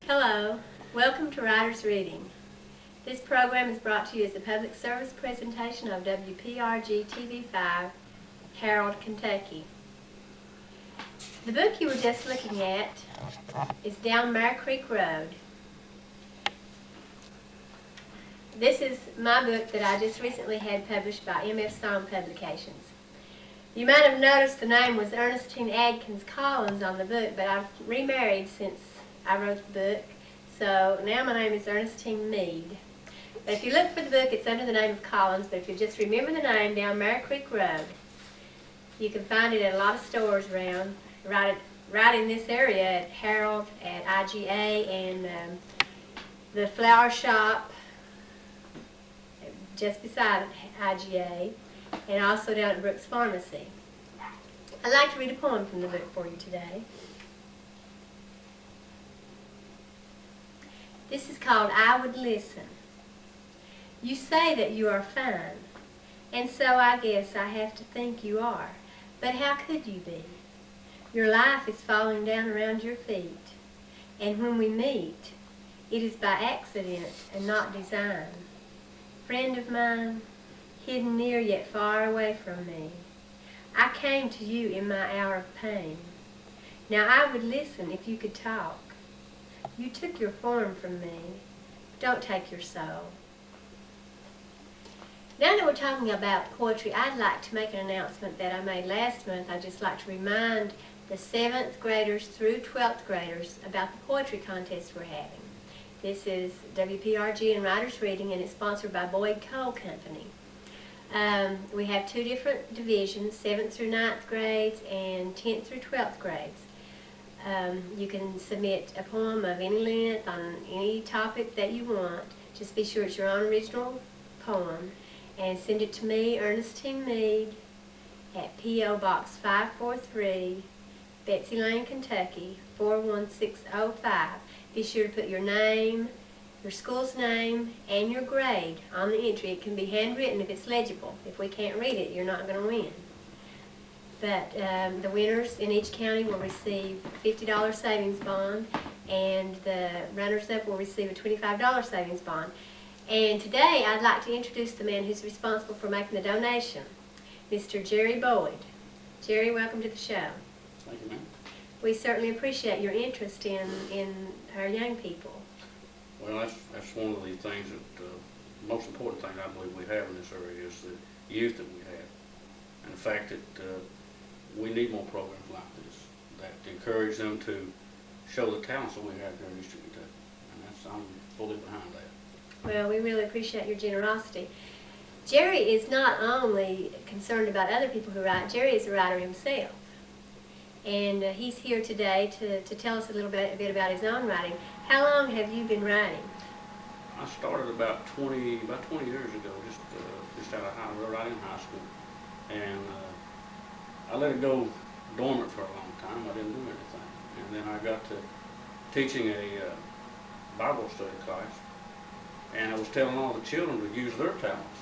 Hello, welcome to Writers Reading. This program is brought to you as a public service presentation of WPRG TV5, Harold, Kentucky. The book you were just looking at is Down Mare Creek Road. This is my book that I just recently had published by M.F. Song Publications. You might have noticed the name was Ernestine Adkins Collins on the book, but I've remarried since I wrote the book, so now my name is Ernestine Meade. But if you look for the book, it's under the name of Collins, but if you just remember the name, Down Mare Creek Road, you can find it at a lot of stores around, right in this area at Harold, at IGA, and the flower shop just beside IGA, and also down at Brooks Pharmacy. I'd like to read a poem from the book for you today. This is called I Would Listen. You say that you are fine, and so I guess I have to think you are. But how could you be? Your life is falling down around your feet, and when we meet, it is by accident and not design. Friend of mine, hidden near yet far away from me, I came to you in my hour of pain. Now I would listen if you could talk. You took your form from me. Don't take your soul. Now that we're talking about poetry, I'd like to make an announcement that I made last month. I'd just like to remind the 7th graders through 12th graders about the poetry contest we're having. This is WPRG and Writers Reading, and it's sponsored by Boyd Coal Company. We have 2 different divisions, 7th through 9th grades and 10th through 12th grades. You can submit a poem of any length on any topic that you want. Just be sure it's your own original poem, and send it to me, Ernestine Meade, at P.O. Box 543, Betsy Lane, Kentucky, 41605. Be sure to put your name, your school's name, and your grade on the entry. It can be handwritten if it's legible. If we can't read it, you're not going to win. But the winners in each county will receive a $50 savings bond, and the runners-up will receive a $25 savings bond. And today I'd like to introduce the man who's responsible for making the donation, Mr. Jerry Boyd. Jerry, welcome to the show. Thank you, ma'am. We certainly appreciate your interest in our young people. Well, that's one of the things that, the most important thing I believe we have in this area is the youth that we have. And the fact that we need more programs like this that encourage them to show the talents that we have here in Eastern Kentucky. And I'm fully behind that. Well, we really appreciate your generosity. Jerry is not only concerned about other people who write, Jerry is a writer himself. And he's here today to tell us a little bit about his own writing. How long have you been writing? I started about 20 years ago, just out of writing in high school. And I let it go dormant for a long time. I didn't do anything. And then I got to teaching a Bible study class, and I was telling all the children to use their talents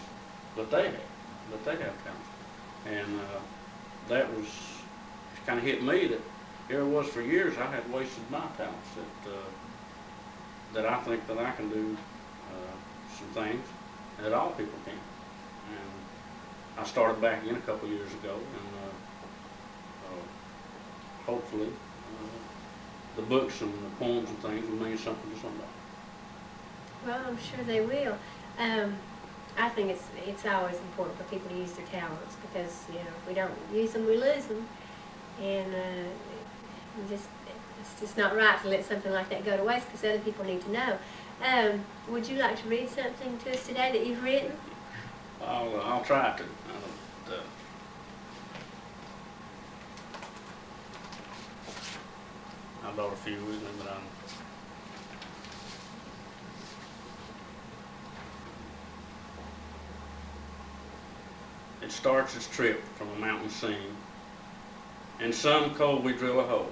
that they have talents. And that was kind of hit me that here it was for years I had wasted my talents, that I think that I can do some things that all people can. And I started back in a couple years ago, and hopefully the books and the poems and things will mean something to somebody. Well, I'm sure they will. I think it's always important for people to use their talents, because if we don't use them, we lose them, and it's just not right to let something like that go to waste, because other people need to know. Would you like to read something to us today that you've written? I'll try to. I brought a few with me, but it starts its trip from a mountain scene. In some coal we drill a hole.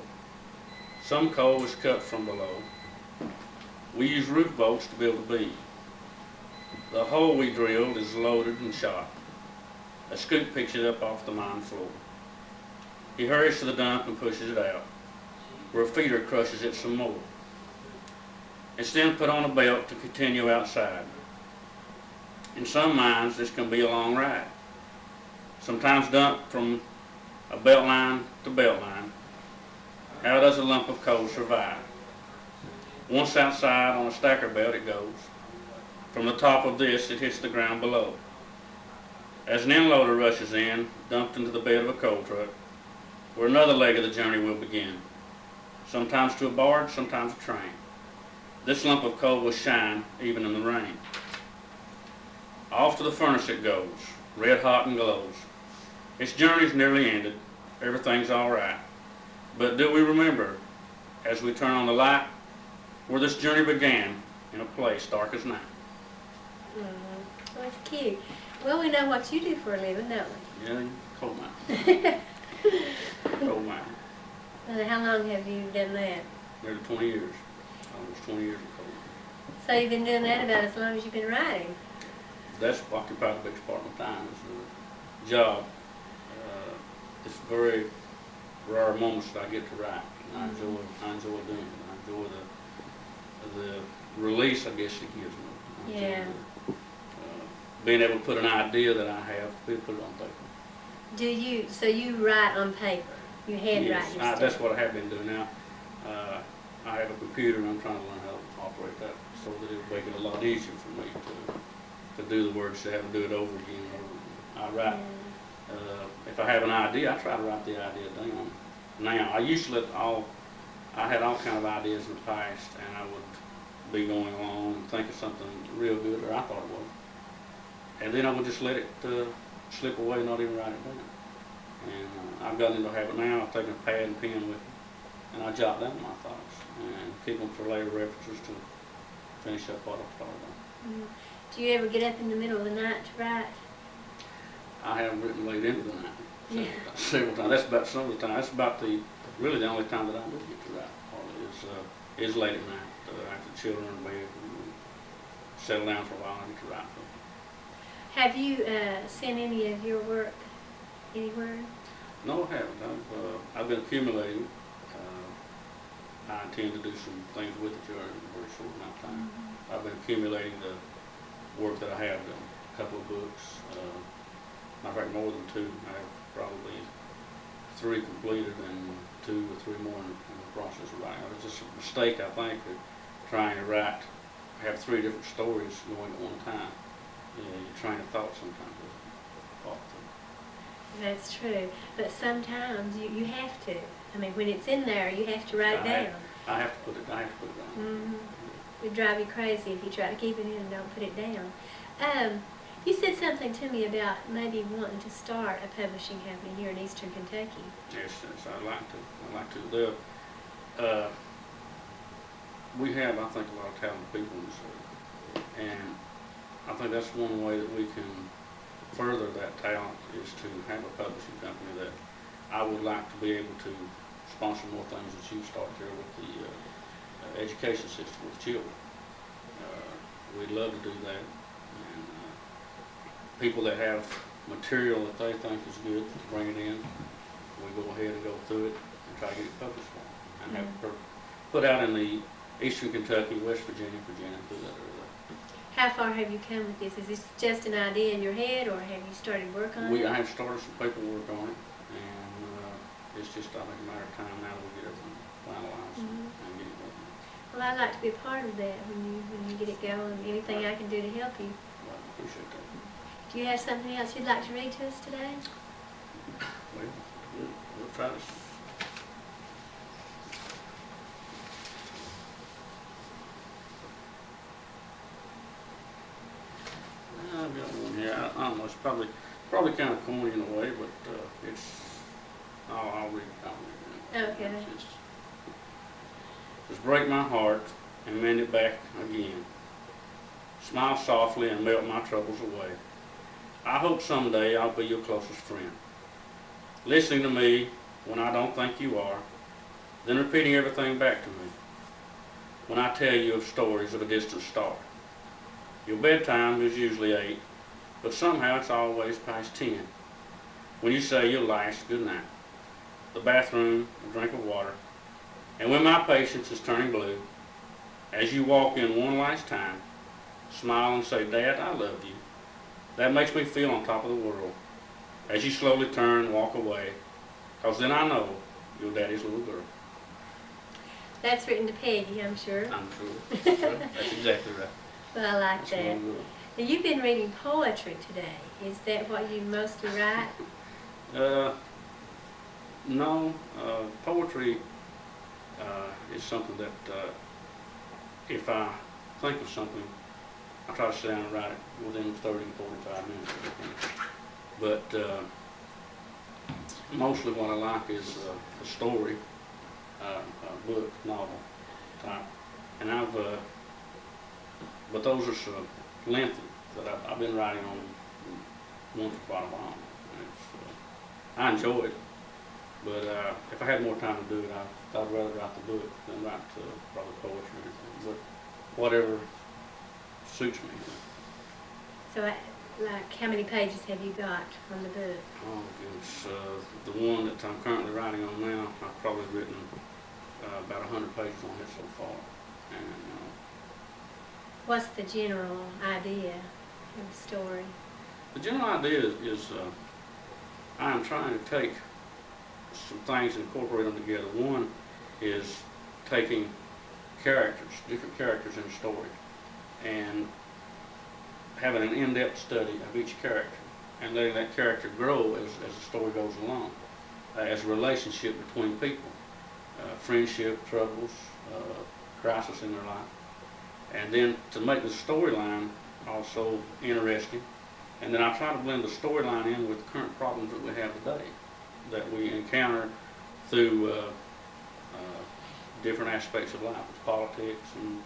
Some coal is cut from below. We use roof bolts to build a beam. The hole we drilled is loaded and shot. A scoop picks it up off the mine floor. He hurries to the dump and pushes it out, where a feeder crushes it some more. It's then put on a belt to continue outside. In some mines, this can be a long ride. Sometimes dumped from a belt line to belt line. How does a lump of coal survive? Once outside on a stacker belt it goes. From the top of this it hits the ground below. As an inloader rushes in, dumped into the bed of a coal truck, where another leg of the journey will begin. Sometimes to a barge, sometimes a train. This lump of coal will shine even in the rain. Off to the furnace it goes, red hot and glows. Its journey's nearly ended, everything's all right. But do we remember, as we turn on the light, where this journey began in a place dark as night? Well, that's cute. Well, we know what you do for a living, don't we? Yeah, coal mine. Coal mine. How long have you done that? Nearly 20 years. Almost 20 years of coal mine. So you've been doing that about as long as you've been writing? That's occupied the biggest part of my time. It's a job. It's very rare moments that I get to write. And I enjoy doing it. I enjoy the release, I guess it gives me. I enjoy being able to put an idea that I have, put it on paper. So you write on paper? You handwrite Yes, your stuff? that's what I have been doing now. I have a computer and I'm trying to learn how to operate that so that it'll make it a lot easier for me to do the words, to have to do it over again. I write, if I have an idea, I try to write the idea down. Now, I had all kind of ideas in the past, and I would be going along and think of something real good, or I thought it was. And then I would just let it slip away and not even write it down. And I've gotten into a habit now of taking a pad and pen with me, and I jot down my thoughts and keep them for later references to finish up what I started on. Do you ever get up in the middle of the night to write? I have written late into the night Yeah. several times. That's about some of the time. That's about really the only time that I do get to write. Probably is late at night after the children are in bed and settle down for a while. I get to write for them. Have you sent any of your work anywhere? No, I haven't. I've been accumulating. I intend to do some things with it during a very short amount of time. I've been accumulating the work that I have done. A couple of books. Matter of fact, more than two. I have probably 3 completed and 2 or 3 more in the process of writing. It's just a mistake, I think, of trying to have 3 different stories going at one time. Your train of thought sometimes is off. That's true. But sometimes you have to. I mean, when it's in there, you have to write it down. I have to put it down. It would drive you crazy if you try to keep it in and don't put it down. You said something to me about maybe wanting to start a publishing company here in Eastern Kentucky. Yes, I'd like to. We have, I think, a lot of talented people in this area, and I think that's one way that we can further that talent is to have a publishing company that I would like to be able to sponsor more things that you start here with the education system with children. We'd love to do that. And people that have material that they think is good, bring it in. We go ahead and go through it and try to get it published for them. And have it put out in the Eastern Kentucky, West Virginia, through that area. How far have you come with this? Is this just an idea in your head, or have you started work on it? I have started some paperwork on it, and it's just, I think, a matter of time now that we get everything finalized and get it working. Well, I'd like to be a part of that when you get it going. Anything I can do to help you. Well, I appreciate that. Do you have something else you'd like to read to us today? Well, we'll try this. I've got one here. I don't know. It's probably kind of corny in a way, but I'll read it. Okay. Just break my heart and mend it back again. Smile softly and melt my troubles away. I hope someday I'll be your closest friend. Listening to me when I don't think you are, then repeating everything back to me. When I tell you of stories of a distant star. Your bedtime is usually 8, but somehow it's always past 10. When you say your last good night. The bathroom, a drink of water, and when my patience is turning blue, as you walk in one last time, smile and say, "Dad, I love you." That makes me feel on top of the world. As you slowly turn and walk away, because then I know you're Daddy's little girl. That's written to Peggy, I'm sure. I'm sure. That's exactly right. Well, I like That's that. little girl. Now, you've been reading poetry today. Is that what you mostly write? No, poetry is something that if I think of something, I try to sit down and write it within 30 to 45 minutes. But mostly what I like is a story, a book, novel type. And but those are so lengthy that I've been writing on one for quite a while. I enjoy it, but if I had more time to do it, I'd rather write the book than write probably poetry or anything. But whatever suits me. So, like, how many pages have you got on the book? Oh, goodness. The one that I'm currently writing on now, I've probably written about 100 pages on it so far. And What's the general idea of the story? the general idea is I am trying to take some things and incorporate them together. One is taking characters, different characters in a story, and having an in-depth study of each character and letting that character grow as the story goes along, as a relationship between people, friendship, troubles, crisis in their life. And then to make the storyline also interesting, and then I try to blend the storyline in with current problems that we have today, that we encounter through different aspects of life, with politics and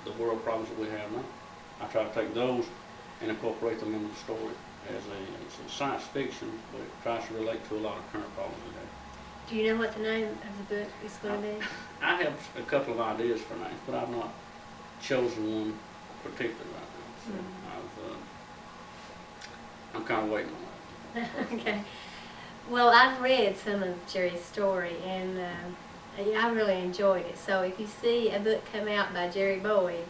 the world problems that we have now. I try to take those and incorporate them into the story as it's a science fiction, but it tries to relate to a lot of current problems we have. Do you know what the name of the book is going to be? I have a couple of ideas for names, but I've not chosen one particular right now. So I'm kind of waiting on that. Okay. Well, I've read some of Jerry's story, and I really enjoyed it. So if you see a book come out by Jerry Boyd,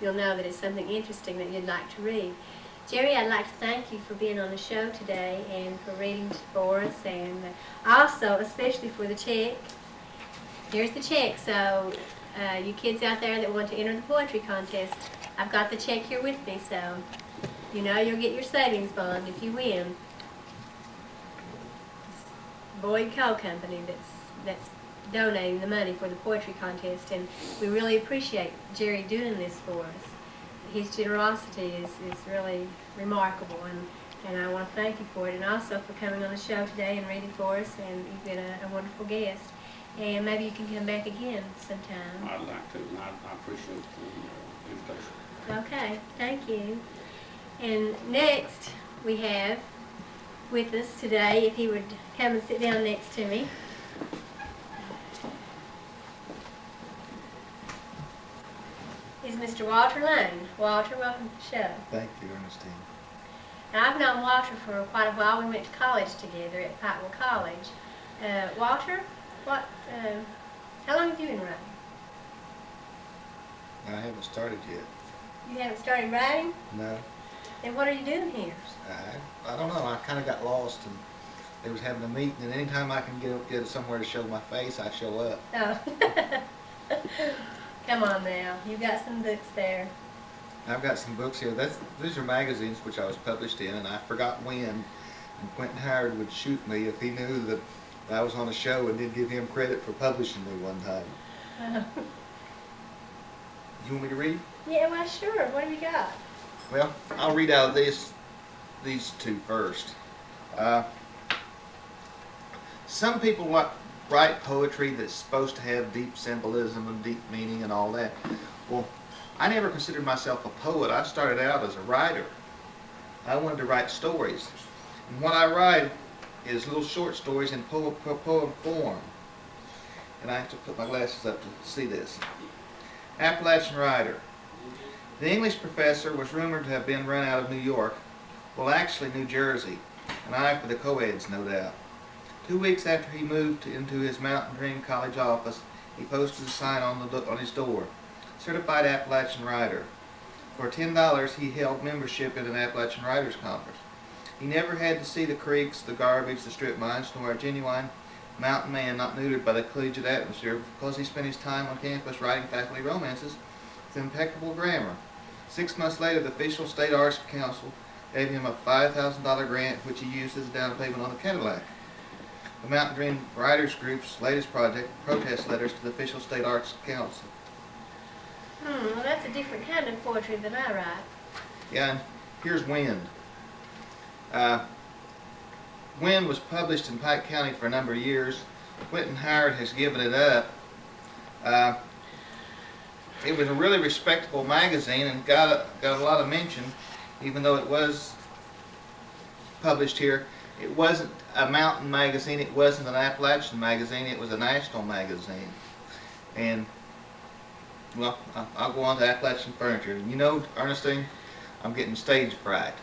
you'll know that it's something interesting that you'd like to read. Jerry, I'd like to thank you for being on the show today and for reading for us, and also especially for the check. Here's the check. So you kids out there that want to enter the poetry contest, I've got the check here with me, so you know you'll get your savings bond if you win. It's Boyd Coal Company that's donating the money for the poetry contest, and we really appreciate Jerry doing this for us. His generosity is really remarkable, and I want to thank you for it, and also for coming on the show today and reading for us, and you've been a wonderful guest. And maybe you can come back again sometime. I'd like to, and I appreciate the invitation. Okay, thank you. And next we have with us today, if he would come and sit down next to me, is Mr. Walter Lane. Walter, welcome to the show. Thank you, Ernestine. Now, I've known Walter for quite a while. We went to college together at Pikeville College. Walter, how long have you been writing? I haven't started yet. You haven't started writing? No. Then what are you doing here? I don't know. I kind of got lost, and they was having a meeting, and anytime I can get somewhere to show my face, I show up. Oh. Come on now. You got some books there. I've got some books here. These are magazines which I was published in, and I forgot when. And Quentin Howard would shoot me if he knew that I was on a show and didn't give him credit for publishing me one time. You want me to read? Yeah, well, sure. What have you got? Well, I'll read out of these two first. Some people write poetry that's supposed to have deep symbolism and deep meaning and all that. Well, I never considered myself a poet. I started out as a writer. I wanted to write stories. And what I write is little short stories in poem form. And I have to put my glasses up to see this. Appalachian writer. The English professor was rumored to have been run out of New York. Well, actually New Jersey. An eye for the co-eds, no doubt. 2 weeks after he moved into his Mountain Dream College office, he posted a sign on his door, Certified Appalachian Writer. For $10, he held membership at an Appalachian Writers Conference. He never had to see the creeks, the garbage, the strip mines, nor a genuine mountain man not neutered by the collegiate atmosphere, because he spent his time on campus writing faculty romances with impeccable grammar. 6 months later, the official State Arts Council gave him a $5,000 grant, which he used as a down payment on the Cadillac. The Mountain Dream Writers Group's latest project, protest letters to the official State Arts Council. Well, that's a different kind of poetry than I write. Yeah, and here's Wind. Wind was published in Pike County for a number of years. Quentin Howard has given it up. It was a really respectable magazine and got a lot of mention, even though it was published here. It wasn't a mountain magazine, it wasn't an Appalachian magazine, it was a national magazine. And, well, I'll go on to Appalachian Furniture. You know, Ernestine, I'm getting stage fright.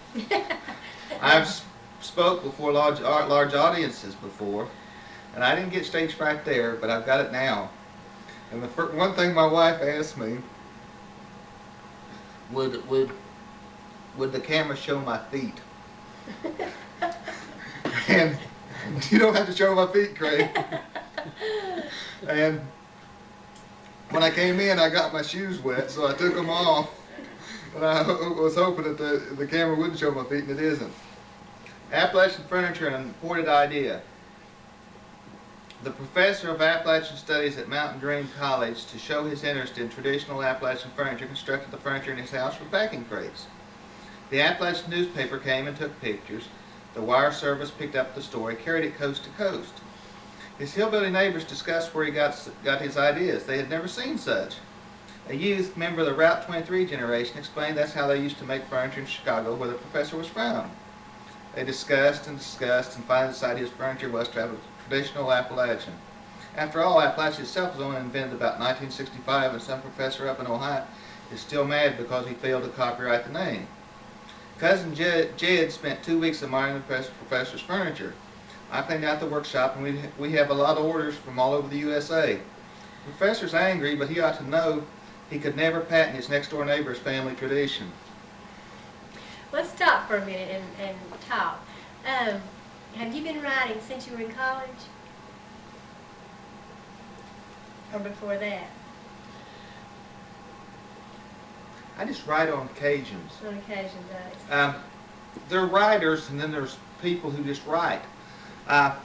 I've spoke before large audiences before, and I didn't get stage fright there, but I've got it now. And the one thing my wife asked me, would the camera show my feet? And you don't have to show my feet, Craig. And when I came in, I got my shoes wet, so I took them off. And I was hoping that the camera wouldn't show my feet, and it isn't. Appalachian Furniture, an imported idea. The professor of Appalachian Studies at Mountain Dream College, to show his interest in traditional Appalachian furniture, constructed the furniture in his house with packing crates. The Appalachian newspaper came and took pictures. The wire service picked up the story, carried it coast to coast. His hillbilly neighbors discussed where he got his ideas. They had never seen such. A youth member of the Route 23 generation explained that's how they used to make furniture in Chicago, where the professor was from. They discussed and finally decided his furniture was to have a traditional Appalachian. After all, Appalachia itself was only invented about 1965, and some professor up in Ohio is still mad because he failed to copyright the name. Cousin Jed spent 2 weeks admiring the professor's furniture. I cleaned out the workshop, and we have a lot of orders from all over the USA. The professor's angry, but he ought to know he could never patent his next-door neighbor's family tradition. Let's stop for a minute and talk. Have you been writing since you were in college? Or before that? I just write on occasions. On occasion, though. There are writers, and then there's people who just write. I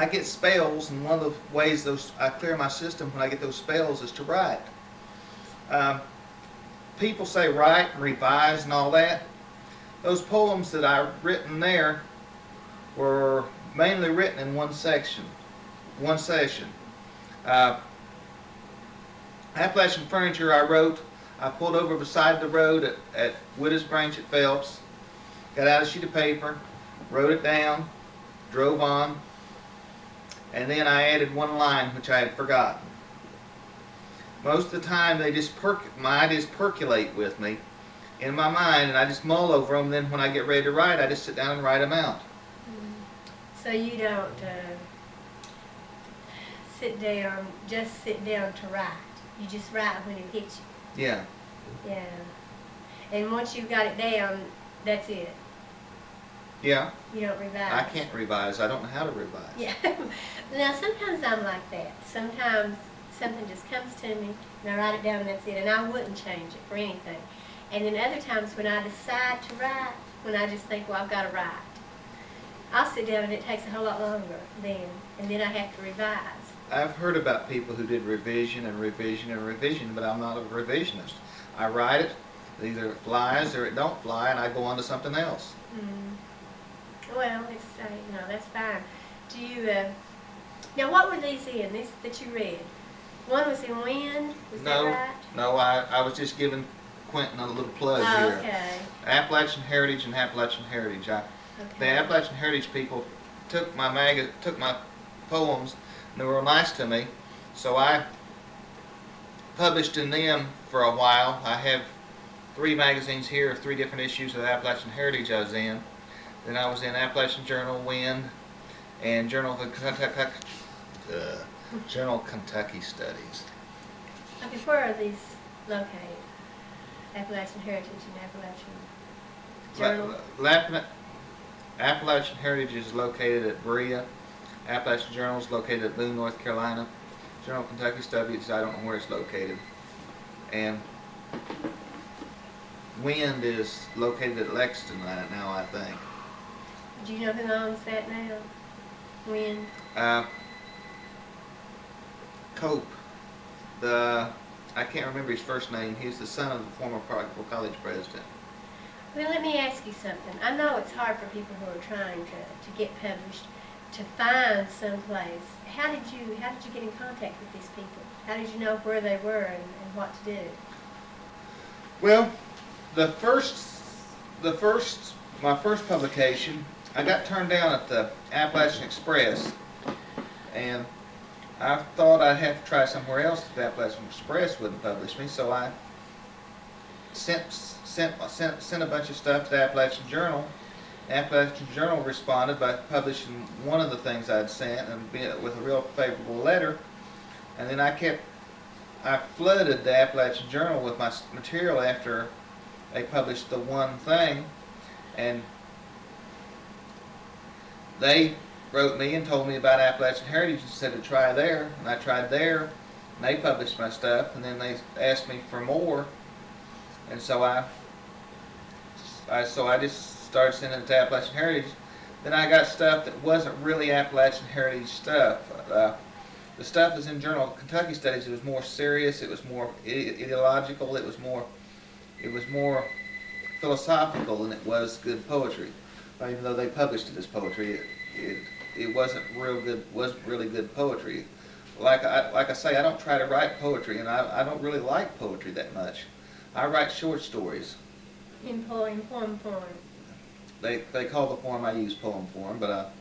get spells, and one of the ways I clear my system when I get those spells is to write. People say write and revise and all that. Those poems that I've written there were mainly written in one session. Appalachian Furniture I pulled over beside the road at Widows Branch at Phelps, got out a sheet of paper, wrote it down, drove on, and then I added one line which I had forgotten. Most of the time my ideas percolate with me in my mind, and I just mull over them. Then when I get ready to write, I just sit down and write them out. So you don't sit down to write. You just write when it hits you. Yeah. Yeah. And once you've got it down, that's it. Yeah. You don't revise. I can't revise. I don't know how to revise. Yeah. Now, sometimes I'm like that. Sometimes something just comes to me, and I write it down, and that's it. And I wouldn't change it for anything. And then other times when I decide to write, when I just think, well, I've got to write, I'll sit down, and it takes a whole lot longer then. And then I have to revise. I've heard about people who did revision, but I'm not a revisionist. I write it, either it flies or it don't fly, and I go on to something else. Well, it's that's fine. Do you now? What were these in? These that you read? One was in Wind. Was that right? No. I was just giving Quentin a little plug here. Okay. Appalachian Heritage and Appalachian Heritage. The Appalachian Heritage people took my poems, and they were nice to me, so I published in them for a while. I have 3 magazines here, 3 different issues of Appalachian Heritage I was in. Then I was in Appalachian Journal, Wind, and Journal of General Kentucky Studies. Okay, where are these located? Appalachian Heritage and Appalachian Journal? Appalachian Heritage is located at Berea. Appalachian Journal is located at Boone, North Carolina. General Kentucky Studies, I don't know where it's located. And Wind is located at Lexington now, I think. Do you know who owns that now? When? Cope, I can't remember his first name. He's the son of the former Parkville College president. Well, let me ask you something. I know it's hard for people who are trying to get published to find someplace. How did you get in contact with these people? How did you know where they were and what to do? Well, my first publication, I got turned down at the Appalachian Express, and I thought I'd have to try somewhere else if the Appalachian Express wouldn't publish me, so I sent a bunch of stuff to the Appalachian Journal. The Appalachian Journal responded by publishing one of the things I'd sent and with a real favorable letter, and then I flooded the Appalachian Journal with my material after they published the one thing, and they wrote me and told me about Appalachian Heritage and said to try there, and I tried there, and they published my stuff, and then they asked me for more, and so I just started sending it to Appalachian Heritage. Then I got stuff that wasn't really Appalachian Heritage stuff. The stuff that's in Journal of Kentucky Studies, it was more serious, it was more ideological, it was more philosophical than it was good poetry. Even though they published it as poetry, it wasn't really good poetry. Like I say, I don't try to write poetry, and I don't really like poetry that much. I write short stories. In poem form. They call the form I use poem form, but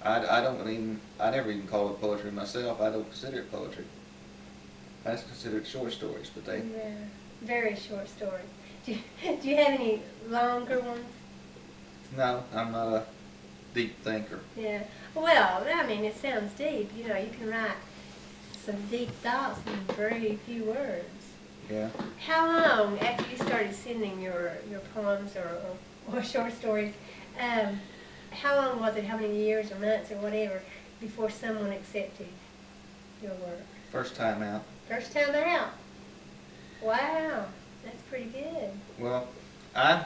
I never even call it poetry myself. I don't consider it poetry. I just consider it short stories, but they... Yeah, very short stories. Do you have any longer ones? No, I'm not a deep thinker. Yeah. Well, I mean, it sounds deep. You know, you can write some deep thoughts in very few words. Yeah. How long after you started sending your poems or short stories, how long was it, how many years or months or whatever, before someone accepted your work? First time out. First time out? Wow, that's pretty good. Well, I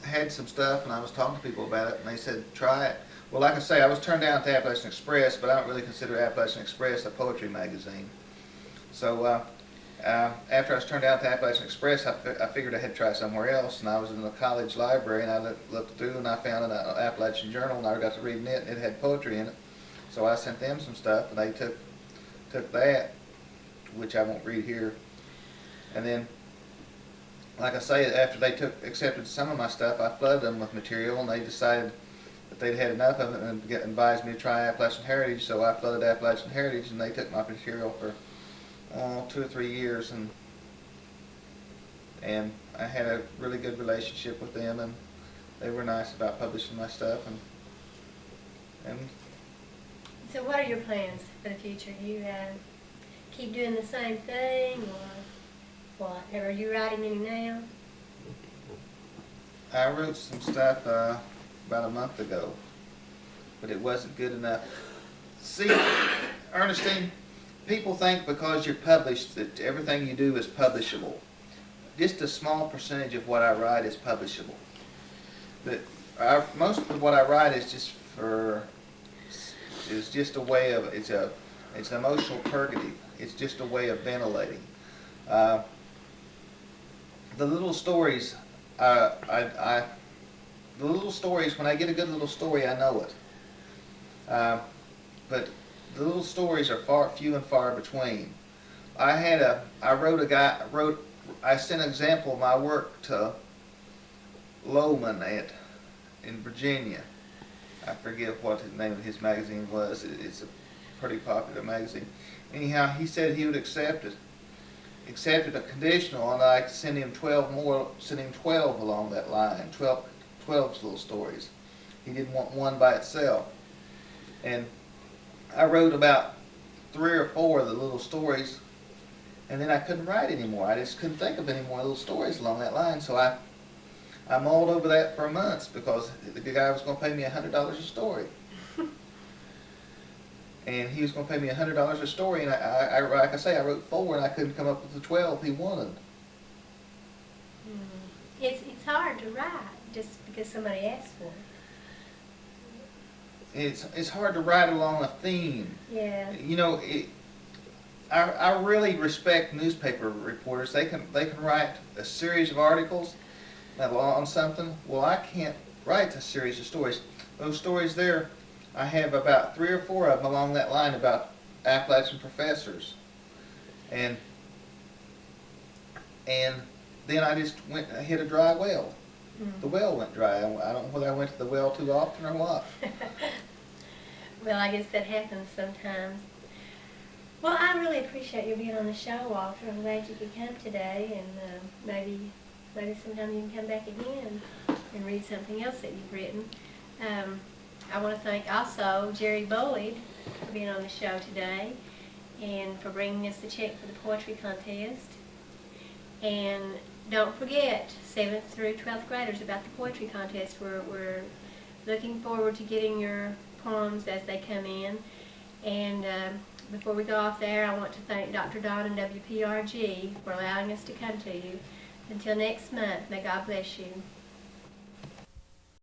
had some stuff and I was talking to people about it and they said, try it. Well, like I say, I was turned down at the Appalachian Express, but I don't really consider Appalachian Express a poetry magazine. So after I was turned down at the Appalachian Express, I figured I had to try somewhere else, and I was in the college library, and I looked through, and I found an Appalachian Journal, and I got to reading it, and it had poetry in it. So I sent them some stuff, and they took that, which I won't read here. And then, like I say, after they accepted some of my stuff, I flooded them with material, and they decided that they'd had enough of it and advised me to try Appalachian Heritage, so I flooded Appalachian Heritage, and they took my material for 2 or 3 years, and I had a really good relationship with them, and they were nice about publishing my stuff, and So what are your plans for the future? You keep doing the same thing, or what? Are you writing any now? I wrote some stuff about a month ago, but it wasn't good enough. See, Ernestine, people think because you're published that everything you do is publishable. Just a small percentage of what I write is publishable. But most of what I write is just a way of, it's an emotional purgative. It's just a way of ventilating. The little stories, the little stories, when I get a good little story, I know it. But the little stories are few and far between. I sent an example of my work to Lowman in Virginia. I forget what the name of his magazine was. It's a pretty popular magazine. Anyhow, he said he would accept it a conditional, and I sent him 12 along that line, 12 little stories. He didn't want one by itself. And I wrote about 3 or 4 of the little stories, and then I couldn't write anymore. I just couldn't think of any more little stories along that line. So I mulled over that for months because the guy was going to pay me $100 a story. And he was going to pay me $100 a story, and like I say, I wrote 4, and I couldn't come up with the 12 he wanted. It's hard to write just because somebody asked for it. It's hard to write along a theme. Yeah. You know, I really respect newspaper reporters. They can write a series of articles on something. Well, I can't write a series of stories. Those stories there, I have about 3 or 4 of them along that line about Appalachian professors, and then I just hit a dry well. The well went dry. I don't know whether I went to the well too often or what. Well, I guess that happens sometimes. Well, I really appreciate you being on the show, Walter. I'm glad you could come today, and maybe sometime you can come back again and read something else that you've written. I want to thank also Jerry Boyd for being on the show today and for bringing us the check for the poetry contest. And don't forget, 7th through 12th graders, about the poetry contest. We're looking forward to getting your poems as they come in. And before we go off there, I want to thank Dr. Don and WPRG for allowing us to come to you. Until next month, may God bless you.